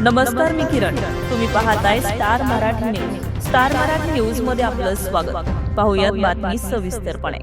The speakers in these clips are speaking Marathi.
नमस्कार, मी किरण. तुम्ही पाहताय star Marathi news. Star Marathi news मध्ये आपलं स्वागत. पाहुयात बातमी सविस्तरपणे.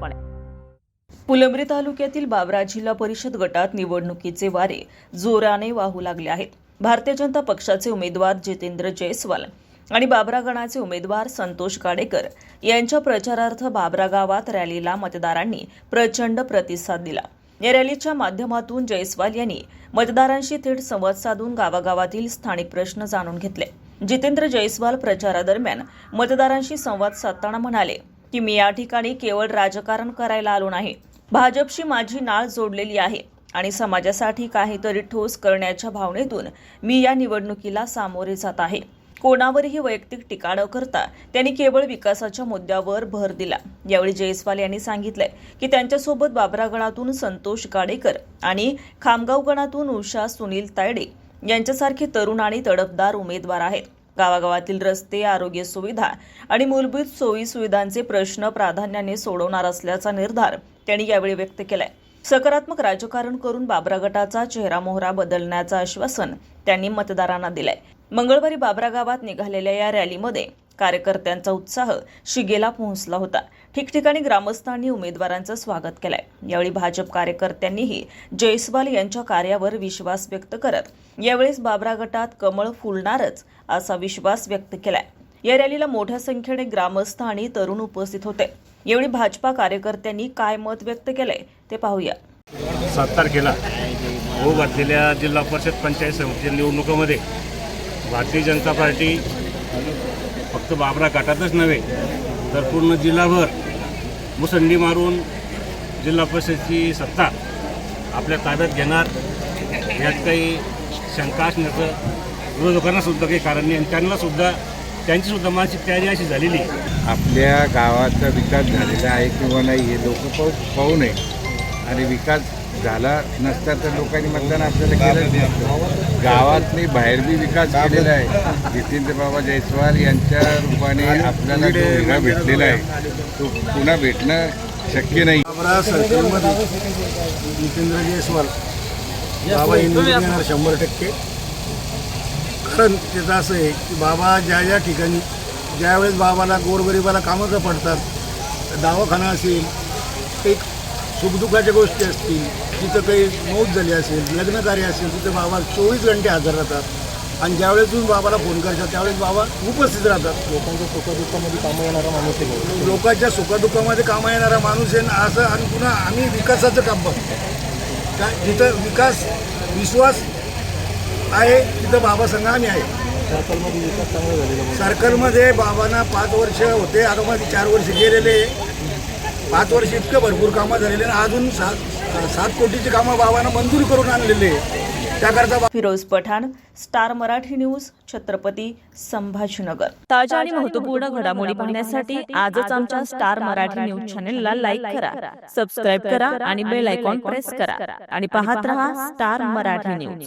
फुलंब्री तालुक्यातील बाबरा जिल्हा परिषद गटात निवडणुकीचे वारे जोराने वाहू लागले आहेत. भारतीय जनता पक्षाचे उमेदवार जितेंद्र जयस्वाल आणि बाबरा गणाचे उमेदवार संतोष काडेकर यांच्या प्रचारार्थ बाबरा गावात रॅलीला मतदारांनी प्रचंड प्रतिसाद दिला. या रॅलीच्या माध्यमातून जयस्वाल यांनी मतदारांशी थेट संवाद साधून गावागावातील स्थानिक प्रश्न जाणून घेतले. जितेंद्र जयस्वाल प्रचारादरम्यान मतदारांशी संवाद साधताना म्हणाले की मी या ठिकाणी केवळ राजकारण करायला आलो नाही. भाजपशी माझी नाळ जोडलेली आहे आणि समाजासाठी काहीतरी ठोस करण्याच्या भावनेतून मी या निवडणुकीला सामोरे जात आहे. कोणावरही वैयक्तिक टीका न करता त्यांनी केवळ विकासाच्या मुद्द्यावर भर दिला. यावेळी जयस्वाल यांनी सांगितले की त्यांच्यासोबत बाबरा गणातून संतोष काडेकर आणि खामगाव गणातून उषा सुनील तायडे यांच्यासारखे तरुण आणि तडफदार उमेदवार आहेत. गावागावातील रस्ते, आरोग्य सुविधा आणि मूलभूत सोयी सुविधांचे प्रश्न प्राधान्याने सोडवणार असल्याचा निर्धार त्यांनी यावेळी व्यक्त केलाय. सकारात्मक राजकारण करून बाबरा गटाचा चेहरामोहरा बदलण्याचं आश्वासन त्यांनी मतदारांना दिलंय. मंगळवारी बाबरा गावात निघालेल्या या रॅलीमध्ये कार्यकर्त्यांचा उत्साह शिगेला पोहोचला होता. ठिकठिकाणी ग्रामस्थांनी उमेदवारांचं स्वागत केलंय. यावेळी भाजप कार्यकर्त्यांनीही जयस्वाल यांच्या कार्यावर विश्वास व्यक्त करत यावेळेस बाबरा गटात कमळ फुलणारच असा विश्वास व्यक्त केलाय. या रॅलीला मोठ्या संख्येने ग्रामस्थ आणि तरुण उपस्थित होते. यावेळी भाजपा कार्यकर्त्यांनी काय मत व्यक्त केलंय ते पाहूया. 7 तारखेला होऊ घातलेल्या जिल्हा परिषद पंचायत समिती निवडणुकीमध्ये भारतीय जनता पार्टी फक्त बाबरा गटातच नव्हे तर पूर्ण जिल्हाभर मुसंडी मारून जिल्हा परिषदेची सत्ता आपल्या ताब्यात घेणार यात काही शंका असण्याचं विरोधकांना सुद्धा काही कारण नाही आणि त्यांचीसुद्धा मानसिक तयारी अशी झालेली. आपल्या गावाचा विकास झालेला आहे किंवा नाही हे लोक पाहू नये आणि विकास झाला नसता तर लोकांनी मतदान आपल्याला केलं नसतं. गावात नाही बाहेर बी विकास केलेला आहे. जितेंद्र बाबा जयस्वाल यांच्या रूपाने आपल्याला जो विकास भेटलेला आहे तो पुन्हा भेटणं शक्य नाही. बाबरा सर्कलमध्ये जितेंद्र जयस्वाल बाबा निवडून येणार 100%. कारण त्याचं असं आहे की बाबा ज्या ठिकाणी ज्यावेळेस बाबाला गोरगरिबाला कामं पडतात, दवाखाना असेल, एक सुखदुःखाच्या गोष्टी असतील, तिथं काही मौत झाली असेल, लग्नकार्य असेल, तिथं बाबा 24 घंटे हजर राहतात. आणि ज्यावेळेस तुम्ही बाबाला फोन करतात त्यावेळेस बाबा उपस्थित राहतात. लोकांच्या सुखदुःखामध्ये कामं येणारा माणूस आहे. लोकांच्या सुखदुःखामध्ये कामं येणारा माणूस आहे असं. आणि पुन्हा आम्ही विकासाचं काम बघतो. का जिथं विकास विश्वास आहे तिथं बाबा संघ आम्ही आहे. सर्कलमध्ये विकास चांगला झालेला. सर्कलमध्ये बाबांना 5 वर्ष होते, आता मध्ये 4 वर्ष गेलेले. 5 वर्ष इतकं भरपूर कामं झालेले आणि अजून 7 कोटीची कामं बाबांना मंजूर करून आणलेले. त्याकरता फिरोज पठाण, स्टार मराठी न्यूज, छत्रपती संभाजीनगर. ताज्या आणि महत्त्वपूर्ण घडामोडी पाहण्यासाठी आजच आमच्या स्टार मराठी न्यूज चॅनेलला लाईक करा, सबस्क्राईब करा आणि बेल आयकॉन प्रेस करा आणि पाहत रहा स्टार मराठी न्यूज.